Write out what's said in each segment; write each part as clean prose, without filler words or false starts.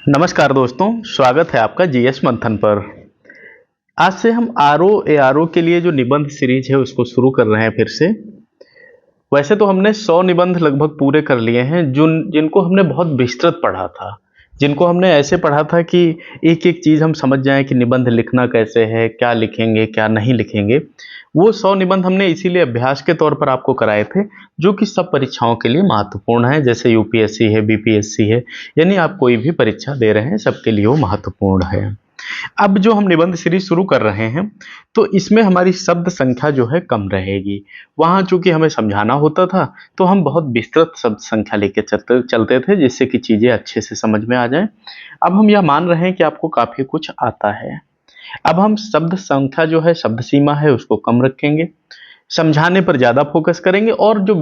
नमस्कार दोस्तों, स्वागत है आपका जीएस मंथन पर। आज से हम आरओ एआरओ के लिए जो निबंध सीरीज है उसको शुरू कर रहे हैं फिर से। वैसे तो हमने 100 निबंध लगभग पूरे कर लिए हैं जिनको हमने बहुत विस्तृत पढ़ा था, जिनको हमने ऐसे पढ़ा था कि एक एक चीज़ हम समझ जाएं कि निबंध लिखना कैसे है, क्या लिखेंगे क्या नहीं लिखेंगे। वो 100 निबंध हमने इसीलिए अभ्यास के तौर पर आपको कराए थे, जो कि सब परीक्षाओं के लिए महत्वपूर्ण है। जैसे यूपीएससी है, बीपीएससी है, यानी आप कोई भी परीक्षा दे रहे हैं सबके लिए वो महत्वपूर्ण है। अब जो हम निबंध सीरीज शुरू कर रहे हैं तो इसमें हमारी शब्द संख्या जो है कम रहेगी। वहाँ चूंकि हमें समझाना होता था तो हम बहुत विस्तृत शब्द संख्या लेके चलते थे, जिससे कि चीज़ें अच्छे से समझ में आ जाएं। अब हम यह मान रहे हैं कि आपको काफ़ी कुछ आता है। अब हम शब्द संख्या जो है, शब्द सीमा है, उसको कम रखेंगे, समझाने पर ज़्यादा फोकस करेंगे, और जो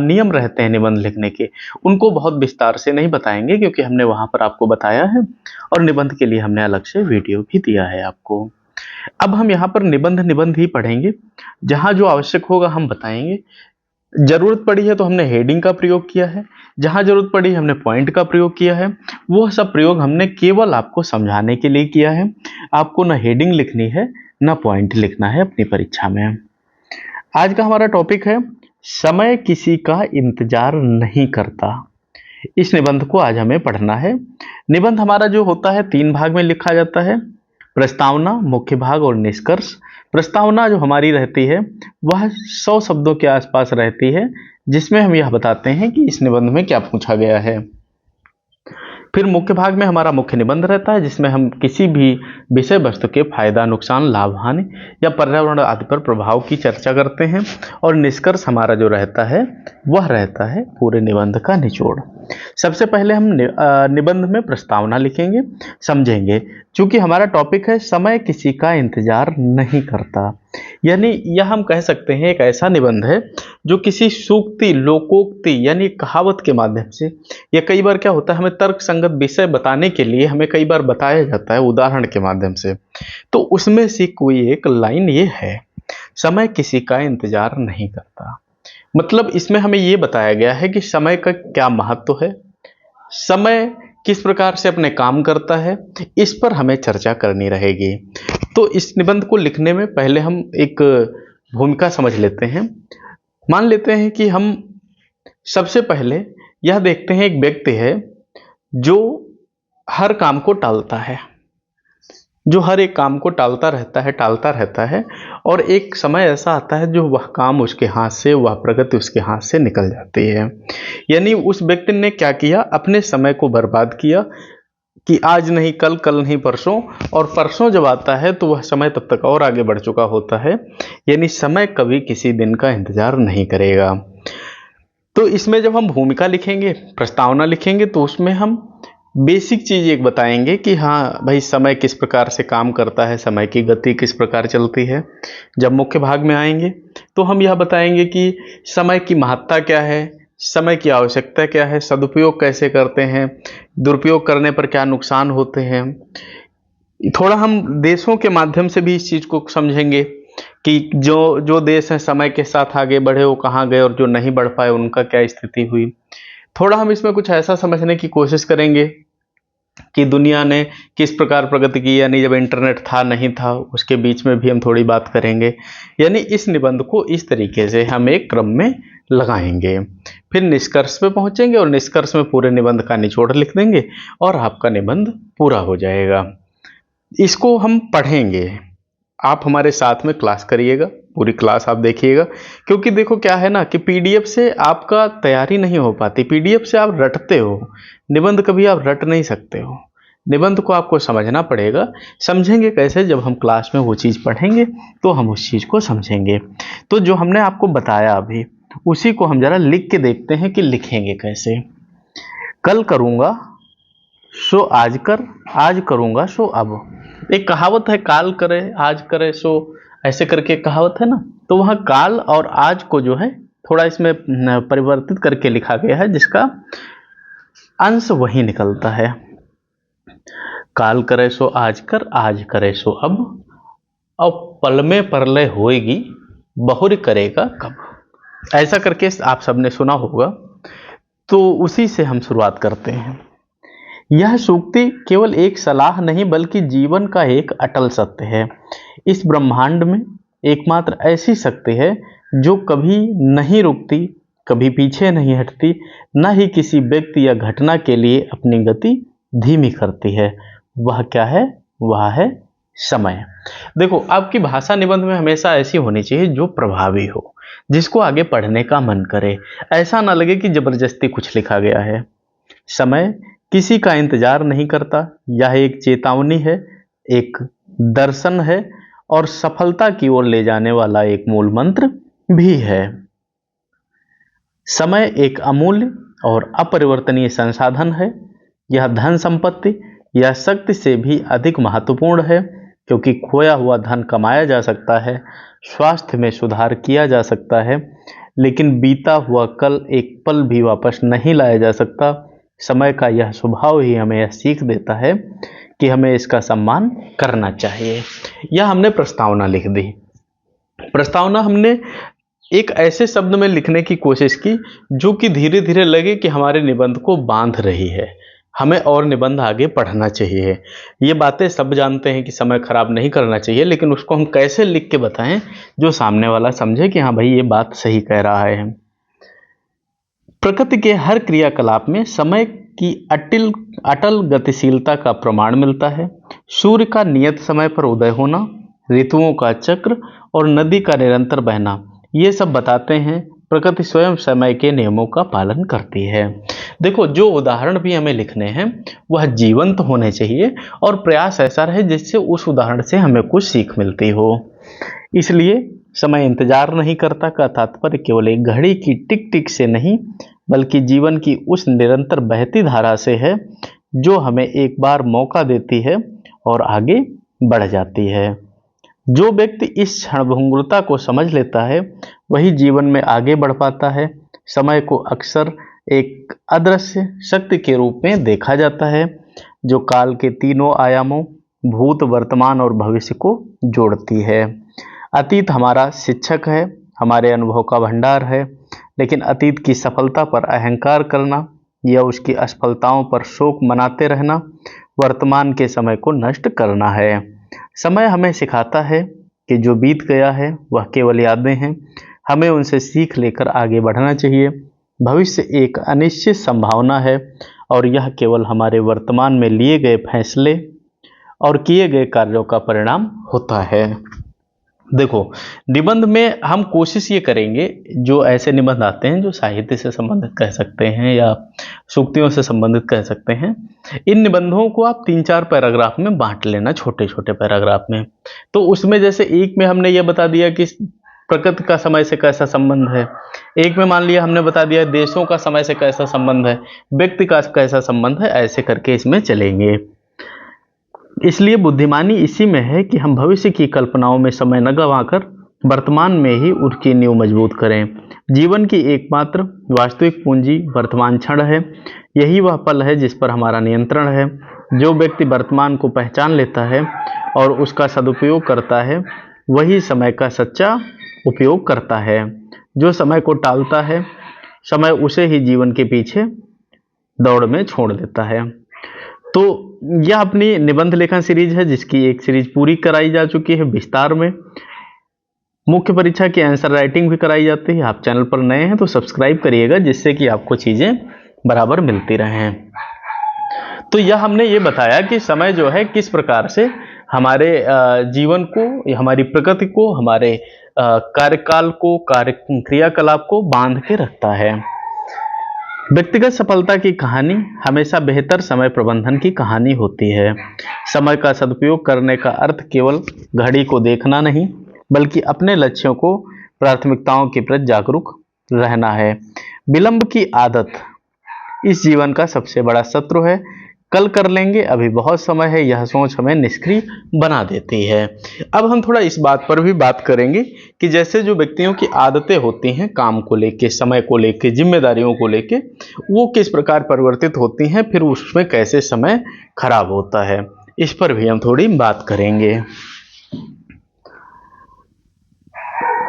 नियम रहते हैं निबंध लिखने के उनको बहुत विस्तार से नहीं बताएंगे, क्योंकि हमने वहाँ पर आपको बताया है और निबंध के लिए हमने अलग से वीडियो भी दिया है आपको। अब हम यहाँ पर निबंध निबंध ही पढ़ेंगे, जहाँ जो आवश्यक होगा हम बताएंगे। जरूरत पड़ी है तो हमने हेडिंग का प्रयोग किया है, जहाँ जरूरत पड़ी हमने पॉइंट का प्रयोग किया है। वो सब प्रयोग हमने केवल आपको समझाने के लिए किया है। आपको न हेडिंग लिखनी है न पॉइंट लिखना है अपनी परीक्षा में। आज का हमारा टॉपिक है समय किसी का इंतजार नहीं करता। इस निबंध को आज हमें पढ़ना है। निबंध हमारा जो होता है 3 भाग में लिखा जाता है, प्रस्तावना, मुख्य भाग और निष्कर्ष। प्रस्तावना जो हमारी रहती है वह 100 शब्दों के आसपास रहती है, जिसमें हम यह बताते हैं कि इस निबंध में क्या पूछा गया है। फिर मुख्य भाग में हमारा मुख्य निबंध रहता है, जिसमें हम किसी भी विषय वस्तु के फायदा, नुकसान, लाभ, हानि या पर्यावरण आदि पर प्रभाव की चर्चा करते हैं। और निष्कर्ष हमारा जो रहता है वह रहता है पूरे निबंध का निचोड़। सबसे पहले हम निबंध में प्रस्तावना लिखेंगे, समझेंगे। चूंकि हमारा टॉपिक है समय किसी का इंतजार नहीं करता, यानी यह हम कह सकते हैं एक ऐसा निबंध है जो किसी सूक्ति, लोकोक्ति यानी कहावत के माध्यम से, या कई बार क्या होता है हमें तर्क संगत विषय बताने के लिए हमें कई बार बताया जाता है उदाहरण के माध्यम से, तो उसमें से कोई एक लाइन ये है, समय किसी का इंतजार नहीं करता। मतलब इसमें हमें ये बताया गया है कि समय का क्या महत्व है, समय किस प्रकार से अपने काम करता है, इस पर हमें चर्चा करनी रहेगी। तो इस निबंध को लिखने में पहले हम एक भूमिका समझ लेते हैं। मान लेते हैं कि हम सबसे पहले यह देखते हैं, एक व्यक्ति है जो हर काम को टालता है, जो हर एक काम को टालता रहता है, और एक समय ऐसा आता है जो वह काम उसके हाथ से, वह प्रगति उसके हाथ से निकल जाती है। यानी उस व्यक्ति ने क्या किया, अपने समय को बर्बाद किया कि आज नहीं कल, कल नहीं परसों, और परसों जब आता है तो वह समय तब तक और आगे बढ़ चुका होता है। यानी समय कभी किसी दिन का इंतजार नहीं करेगा। तो इसमें जब हम भूमिका लिखेंगे, प्रस्तावना लिखेंगे, तो उसमें हम बेसिक चीज़ एक बताएंगे कि हाँ भाई समय किस प्रकार से काम करता है, समय की गति किस प्रकार चलती है। जब मुख्य भाग में आएंगे तो हम यह बताएंगे कि समय की महत्ता क्या है, समय की आवश्यकता क्या है, सदुपयोग कैसे करते हैं, दुरुपयोग करने पर क्या नुकसान होते हैं। थोड़ा हम देशों के माध्यम से भी इस चीज़ को समझेंगे कि जो जो देश हैं समय के साथ आगे बढ़े वो कहाँ गए, और जो नहीं बढ़ पाए उनका क्या स्थिति हुई। थोड़ा हम इसमें कुछ ऐसा समझने की कोशिश करेंगे कि दुनिया ने किस प्रकार प्रगति की, यानी जब इंटरनेट था नहीं था उसके बीच में भी हम थोड़ी बात करेंगे। यानी इस निबंध को इस तरीके से हम एक क्रम में लगाएंगे। फिर निष्कर्ष पे पहुंचेंगे और निष्कर्ष में पूरे निबंध का निचोड़ लिख देंगे और आपका निबंध पूरा हो जाएगा। इसको हम पढ़ेंगे, आप हमारे साथ में क्लास करिएगा, पूरी क्लास आप देखिएगा। क्योंकि देखो क्या है ना कि पीडीएफ से आपका तैयारी नहीं हो पाती, पीडीएफ से आप रटते हो, निबंध कभी आप रट नहीं सकते हो। निबंध को आपको समझना पड़ेगा। समझेंगे कैसे, जब हम क्लास में वो चीज़ पढ़ेंगे तो हम उस चीज़ को समझेंगे। तो जो हमने आपको बताया अभी उसी को हम जरा लिख के देखते हैं कि लिखेंगे कैसे। कल करूँगा सो आज कर, आज करूँगा सो अब। एक कहावत है, काल करे आज करे सो, ऐसे करके कहावत है ना। तो वहाँ काल और आज को जो है थोड़ा इसमें परिवर्तित करके लिखा गया है, जिसका अंश वही निकलता है। काल करे सो आज कर, आज करे सो अब पल में परलय होएगी, बहुरी करेगा कब। ऐसा करके आप सबने सुना होगा। तो उसी से हम शुरुआत करते हैं यह सूक्ति केवल एक सलाह नहीं बल्कि जीवन का एक अटल सत्य है। इस ब्रह्मांड में एकमात्र ऐसी शक्ति है जो कभी नहीं रुकती, कभी पीछे नहीं हटती, न ही किसी व्यक्ति या घटना के लिए अपनी गति धीमी करती है। वह क्या है? वह है समय। देखो, आपकी भाषा निबंध में हमेशा ऐसी होनी चाहिए जो प्रभावी हो, जिसको आगे पढ़ने का मन करे, ऐसा ना लगे कि जबरदस्ती कुछ लिखा गया है। समय किसी का इंतजार नहीं करता। यह एक चेतावनी है, एक दर्शन है और सफलता की ओर ले जाने वाला एक मूल मंत्र भी है। समय एक अमूल्य और अपरिवर्तनीय संसाधन है। यह धन संपत्ति या शक्ति से भी अधिक महत्वपूर्ण है, क्योंकि खोया हुआ धन कमाया जा सकता है, स्वास्थ्य में सुधार किया जा सकता है, लेकिन बीता हुआ कल एक पल भी वापस नहीं लाया जा सकता। समय का यह स्वभाव ही हमें यह सीख देता है कि हमें इसका सम्मान करना चाहिए। यह हमने प्रस्तावना लिख दी। प्रस्तावना हमने एक ऐसे शब्द में लिखने की कोशिश की जो कि धीरे धीरे लगे कि हमारे निबंध को बांध रही है, हमें और निबंध आगे पढ़ना चाहिए। ये बातें सब जानते हैं कि समय खराब नहीं करना चाहिए, लेकिन उसको हम कैसे लिख के बताएं जो सामने वाला समझे कि हाँ भाई ये बात सही कह रहा है। प्रकृति के हर क्रियाकलाप में समय की अटल गतिशीलता का प्रमाण मिलता है। सूर्य का नियत समय पर उदय होना, ऋतुओं का चक्र और नदी का निरंतर बहना, ये सब बताते हैं प्रकृति स्वयं समय के नियमों का पालन करती है। देखो, जो उदाहरण भी हमें लिखने हैं वह जीवंत होने चाहिए और प्रयास ऐसा रहे जिससे उस उदाहरण से हमें कुछ सीख मिलती हो। इसलिए समय इंतजार नहीं करता का तात्पर्य केवल एक घड़ी की टिक टिक से नहीं, बल्कि जीवन की उस निरंतर बहती धारा से है जो हमें एक बार मौका देती है और आगे बढ़ जाती है। जो व्यक्ति इस क्षणभंगुरता को समझ लेता है वही जीवन में आगे बढ़ पाता है। समय को अक्सर एक अदृश्य शक्ति के रूप में देखा जाता है जो काल के तीनों आयामों भूत, वर्तमान और भविष्य को जोड़ती है। अतीत हमारा शिक्षक है, हमारे अनुभव का भंडार है, लेकिन अतीत की सफलता पर अहंकार करना या उसकी असफलताओं पर शोक मनाते रहना वर्तमान के समय को नष्ट करना है। समय हमें सिखाता है कि जो बीत गया है वह केवल यादें हैं, हमें उनसे सीख लेकर आगे बढ़ना चाहिए। भविष्य एक अनिश्चित संभावना है और यह केवल हमारे वर्तमान में लिए गए फैसले और किए गए कार्यों का परिणाम होता है। देखो, निबंध में हम कोशिश ये करेंगे, जो ऐसे निबंध आते हैं जो साहित्य से संबंधित कह सकते हैं या सूक्तियों से संबंधित कह सकते हैं, इन निबंधों को आप 3-4 पैराग्राफ में बांट लेना, छोटे छोटे पैराग्राफ में। तो उसमें जैसे एक में हमने ये बता दिया कि प्रकृति का समय से कैसा संबंध है, एक में मान लिया हमने बता दिया देशों का समय से कैसा संबंध है, व्यक्ति का कैसा संबंध है, ऐसे करके इसमें चलेंगे। इसलिए बुद्धिमानी इसी में है कि हम भविष्य की कल्पनाओं में समय न गंवाकर वर्तमान में ही उसकी नींव मजबूत करें। जीवन की एकमात्र वास्तविक पूंजी वर्तमान क्षण है। यही वह पल है जिस पर हमारा नियंत्रण है। जो व्यक्ति वर्तमान को पहचान लेता है और उसका सदुपयोग करता है वही समय का सच्चा उपयोग करता है। जो समय को टालता है, समय उसे ही जीवन के पीछे दौड़ में छोड़ देता है। तो यह अपनी निबंध लेखन सीरीज है जिसकी एक सीरीज पूरी कराई जा चुकी है विस्तार में। मुख्य परीक्षा की आंसर राइटिंग भी कराई जाती है। आप चैनल पर नए हैं तो सब्सक्राइब करिएगा, जिससे कि आपको चीज़ें बराबर मिलती रहें। तो यह हमने ये बताया कि समय जो है किस प्रकार से हमारे जीवन को, हमारी प्रकृति को, हमारे कार्यकाल को, कार्य क्रियाकलाप को बांध के रखता है। व्यक्तिगत सफलता की कहानी हमेशा बेहतर समय प्रबंधन की कहानी होती है। समय का सदुपयोग करने का अर्थ केवल घड़ी को देखना नहीं, बल्कि अपने लक्ष्यों को, प्राथमिकताओं के प्रति जागरूक रहना है। विलंब की आदत इस जीवन का सबसे बड़ा शत्रु है। कल कर लेंगे, अभी बहुत समय है, यह सोच हमें निष्क्रिय बना देती है। अब हम थोड़ा इस बात पर भी बात करेंगे कि जैसे जो व्यक्तियों की आदतें होती हैं काम को लेके, समय को लेके, जिम्मेदारियों को लेके, वो किस प्रकार परिवर्तित होती हैं, फिर उसमें कैसे समय खराब होता है, इस पर भी हम थोड़ी बात करेंगे।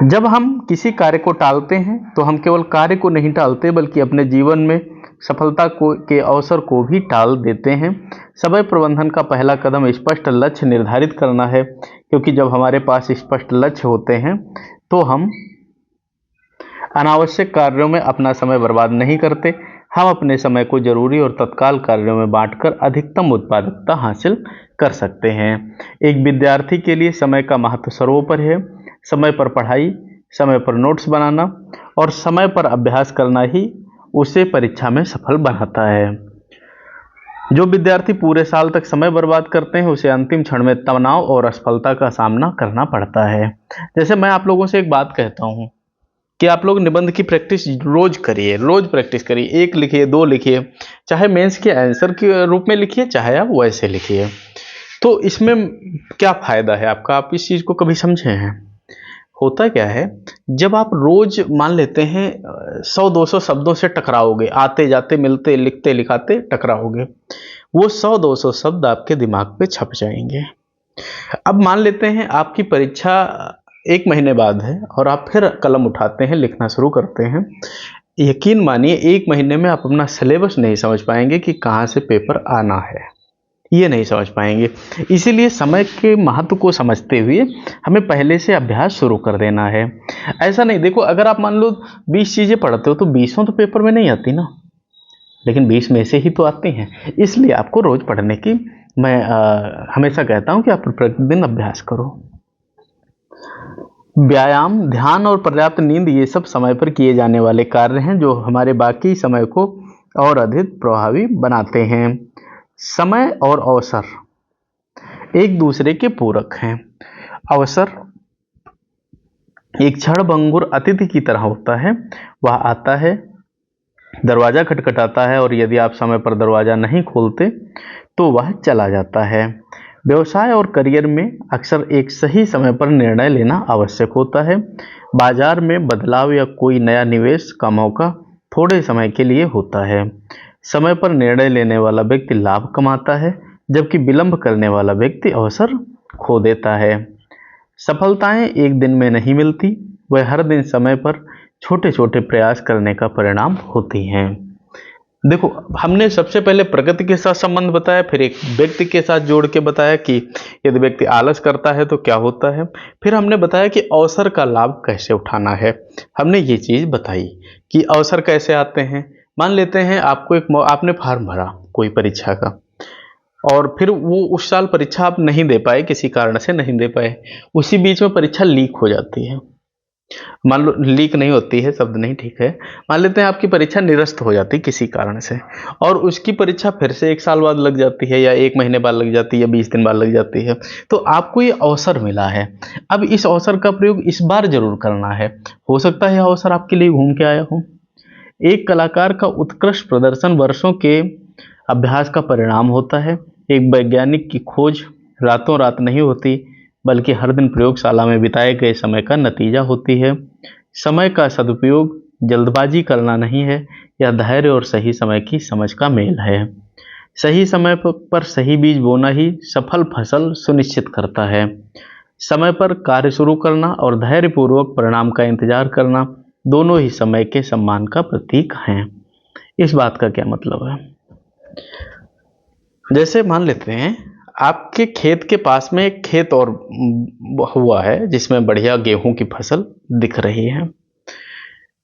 जब हम किसी कार्य को टालते हैं तो हम केवल कार्य को नहीं टालते, बल्कि अपने जीवन में सफलता के अवसर को भी टाल देते हैं। समय प्रबंधन का पहला कदम स्पष्ट लक्ष्य निर्धारित करना है, क्योंकि जब हमारे पास स्पष्ट लक्ष्य होते हैं तो हम अनावश्यक कार्यों में अपना समय बर्बाद नहीं करते। हम अपने समय को जरूरी और तत्काल कार्यों में बांटकर अधिकतम उत्पादकता हासिल कर सकते हैं। एक विद्यार्थी के लिए समय का महत्व सर्वोपरि है। समय पर पढ़ाई, समय पर नोट्स बनाना और समय पर अभ्यास करना ही उसे परीक्षा में सफल बनाता है। जो विद्यार्थी पूरे साल तक समय बर्बाद करते हैं उसे अंतिम क्षण में तनाव और असफलता का सामना करना पड़ता है। जैसे मैं आप लोगों से एक बात कहता हूँ कि आप लोग निबंध की प्रैक्टिस रोज करिए, रोज प्रैक्टिस करिए। एक लिखिए, दो लिखिए, चाहे मेंस के आंसर के रूप में लिखिए, चाहे आप वैसे लिखिए। तो इसमें क्या फायदा है आपका, आप इस चीज को कभी समझे हैं? होता क्या है, जब आप रोज मान लेते हैं 100-200 शब्दों से टकराओगे, आते जाते मिलते लिखते लिखाते टकराओगे, वो 100-200 शब्द आपके दिमाग पे छप जाएंगे। अब मान लेते हैं आपकी परीक्षा 1 महीने बाद है और आप फिर कलम उठाते हैं, लिखना शुरू करते हैं। यकीन मानिए 1 महीने में आप अपना सिलेबस नहीं समझ पाएंगे कि कहाँ से पेपर आना है, ये नहीं समझ पाएंगे। इसीलिए समय के महत्व को समझते हुए हमें पहले से अभ्यास शुरू कर देना है। ऐसा नहीं, देखो अगर आप मान लो 20 चीज़ें पढ़ते हो तो 20 तो पेपर में नहीं आती ना, लेकिन 20 में से ही तो आती हैं। इसलिए आपको रोज पढ़ने की मैं हमेशा कहता हूँ कि आप प्रतिदिन अभ्यास करो। व्यायाम, ध्यान और पर्याप्त नींद ये सब समय पर किए जाने वाले कार्य हैं जो हमारे बाकी समय को और अधिक प्रभावी बनाते हैं। समय और अवसर एक दूसरे के पूरक हैं। अवसर एक क्षणभंगुर अतिथि की तरह होता है। वह आता है, दरवाजा खटखटाता है और यदि आप समय पर दरवाजा नहीं खोलते तो वह चला जाता है। व्यवसाय और करियर में अक्सर एक सही समय पर निर्णय लेना आवश्यक होता है। बाजार में बदलाव या कोई नया निवेश का मौका थोड़े समय के लिए होता है। समय पर निर्णय लेने वाला व्यक्ति लाभ कमाता है, जबकि विलंब करने वाला व्यक्ति अवसर खो देता है। सफलताएं एक दिन में नहीं मिलती, वह हर दिन समय पर छोटे छोटे प्रयास करने का परिणाम होती हैं। देखो, हमने सबसे पहले प्रगति के साथ संबंध बताया, फिर एक व्यक्ति के साथ जोड़ के बताया कि यदि व्यक्ति आलस करता है तो क्या होता है, फिर हमने बताया कि अवसर का लाभ कैसे उठाना है। हमने ये चीज़ बताई कि अवसर कैसे आते हैं। मान लेते हैं आपको आपने फॉर्म भरा कोई परीक्षा का और फिर वो उस साल परीक्षा आप नहीं दे पाए, किसी कारण से नहीं दे पाए, उसी बीच में परीक्षा लीक हो जाती है। मान लो लीक नहीं होती है, शब्द नहीं ठीक है, मान लेते हैं आपकी परीक्षा निरस्त हो जाती किसी कारण से और उसकी परीक्षा फिर से 1 साल बाद लग जाती है या 1 महीने बाद लग जाती है या 20 दिन बाद लग जाती है। तो आपको ये अवसर मिला है, अब इस अवसर का प्रयोग इस बार जरूर करना है। हो सकता है यह अवसर आपके लिए घूम के आया हो। एक कलाकार का उत्कृष्ट प्रदर्शन वर्षों के अभ्यास का परिणाम होता है। एक वैज्ञानिक की खोज रातों रात नहीं होती, बल्कि हर दिन प्रयोगशाला में बिताए गए समय का नतीजा होती है। समय का सदुपयोग जल्दबाजी करना नहीं है, यह धैर्य और सही समय की समझ का मेल है। सही समय पर सही बीज बोना ही सफल फसल सुनिश्चित करता है। समय पर कार्य शुरू करना और धैर्यपूर्वक परिणाम का इंतजार करना दोनों ही समय के सम्मान का प्रतीक हैं। इस बात का क्या मतलब है? जैसे मान लेते हैं आपके खेत के पास में एक खेत और हुआ है जिसमें बढ़िया गेहूं की फसल दिख रही है।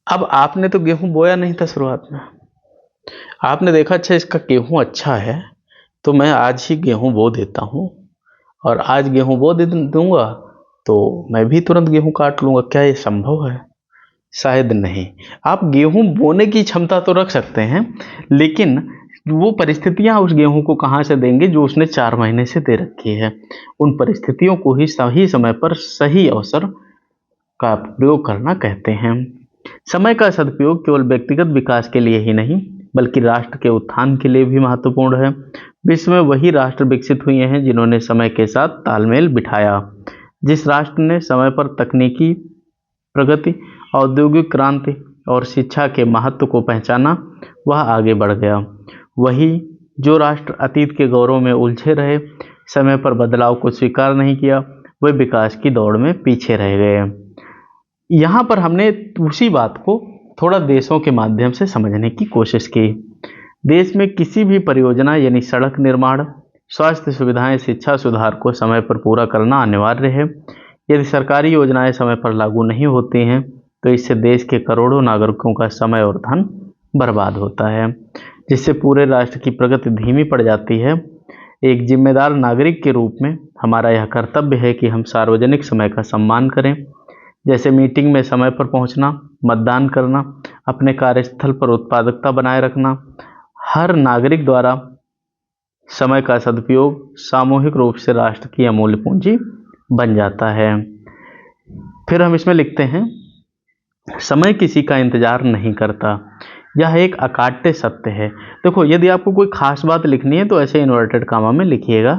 अब आपने तो गेहूं बोया नहीं था शुरुआत में, आपने देखा अच्छा इसका गेहूं अच्छा है तो मैं आज ही गेहूं बो देता हूं और आज गेहूं बो दूंगा तो मैं भी तुरंत गेहूं काट लूंगा। क्या ये संभव है? शायद नहीं। आप गेहूं बोने की क्षमता तो रख सकते हैं, लेकिन वो परिस्थितियां उस गेहूं को कहां से देंगे जो उसने 4 महीने से दे रखी है। उन परिस्थितियों को ही सही समय पर सही अवसर का प्रयोग करना कहते हैं। समय का सदुपयोग केवल व्यक्तिगत विकास के लिए ही नहीं बल्कि राष्ट्र के उत्थान के लिए भी महत्वपूर्ण है। विश्व में वही राष्ट्र विकसित हुए हैं जिन्होंने समय के साथ तालमेल बिठाया। जिस राष्ट्र ने समय पर तकनीकी प्रगति, औद्योगिक क्रांति और शिक्षा के महत्व को पहचाना वह आगे बढ़ गया। वही जो राष्ट्र अतीत के गौरव में उलझे रहे, समय पर बदलाव को स्वीकार नहीं किया, वे विकास की दौड़ में पीछे रह गए। यहाँ पर हमने उसी बात को थोड़ा देशों के माध्यम से समझने की कोशिश की। देश में किसी भी परियोजना यानी सड़क निर्माण, स्वास्थ्य सुविधाएं, शिक्षा सुधार को समय पर पूरा करना अनिवार्य है। यदि सरकारी योजनाएं समय पर लागू नहीं होती हैं तो इससे देश के करोड़ों नागरिकों का समय और धन बर्बाद होता है, जिससे पूरे राष्ट्र की प्रगति धीमी पड़ जाती है। एक जिम्मेदार नागरिक के रूप में हमारा यह कर्तव्य है कि हम सार्वजनिक समय का सम्मान करें, जैसे मीटिंग में समय पर पहुंचना, मतदान करना, अपने कार्यस्थल पर उत्पादकता बनाए रखना। हर नागरिक द्वारा समय का सदुपयोग सामूहिक रूप से राष्ट्र की अमूल्य पूंजी बन जाता है। फिर हम इसमें लिखते हैं, समय किसी का इंतजार नहीं करता, यह एक अकाट्य सत्य है। देखो, यदि आपको कोई खास बात लिखनी है तो ऐसे इन्वर्टेड कामा में लिखिएगा,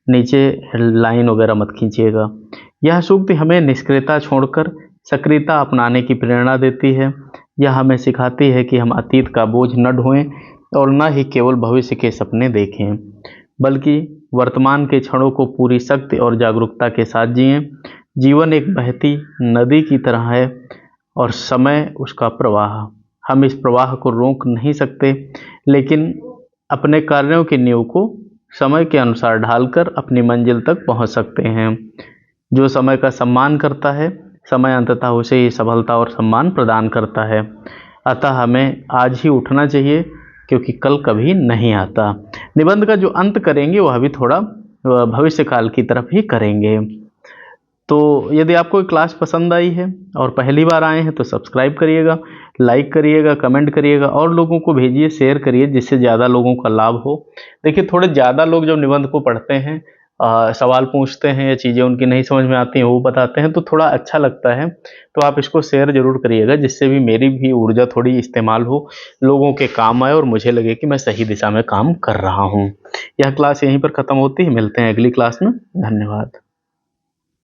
नीचे लाइन वगैरह मत खींचिएगा। यह सूक्ति हमें निष्क्रियता छोड़कर सक्रियता अपनाने की प्रेरणा देती है। यह हमें सिखाती है कि हम अतीत का बोझ न ढोएं और न ही केवल भविष्य के सपने देखें, बल्कि वर्तमान के क्षणों को पूरी शक्ति और जागरूकता के साथ जिएं। जीवन एक बहती नदी की तरह है और समय उसका प्रवाह। हम इस प्रवाह को रोक नहीं सकते, लेकिन अपने कार्यों की नींव को समय के अनुसार ढालकर अपनी मंजिल तक पहुंच सकते हैं। जो समय का सम्मान करता है, समय अंततः उसे ही सफलता और सम्मान प्रदान करता है। अतः हमें आज ही उठना चाहिए, क्योंकि कल कभी नहीं आता। निबंध का जो अंत करेंगे वह भी थोड़ा भविष्य काल की तरफ ही करेंगे। तो यदि आपको क्लास पसंद आई है और पहली बार आए हैं तो सब्सक्राइब करिएगा, लाइक करिएगा, कमेंट करिएगा और लोगों को भेजिए, शेयर करिए, जिससे ज़्यादा लोगों का लाभ हो। देखिए, थोड़े ज़्यादा लोग जब निबंध को पढ़ते हैं, सवाल पूछते हैं या चीज़ें उनकी नहीं समझ में आती हैं वो बताते हैं, तो थोड़ा अच्छा लगता है। तो आप इसको शेयर ज़रूर करिएगा, जिससे भी मेरी भी ऊर्जा थोड़ी इस्तेमाल हो, लोगों के काम आए और मुझे लगे कि मैं सही दिशा में काम कर रहा हूँ। यह क्लास यहीं पर ख़त्म होती है, मिलते हैं अगली क्लास में। धन्यवाद।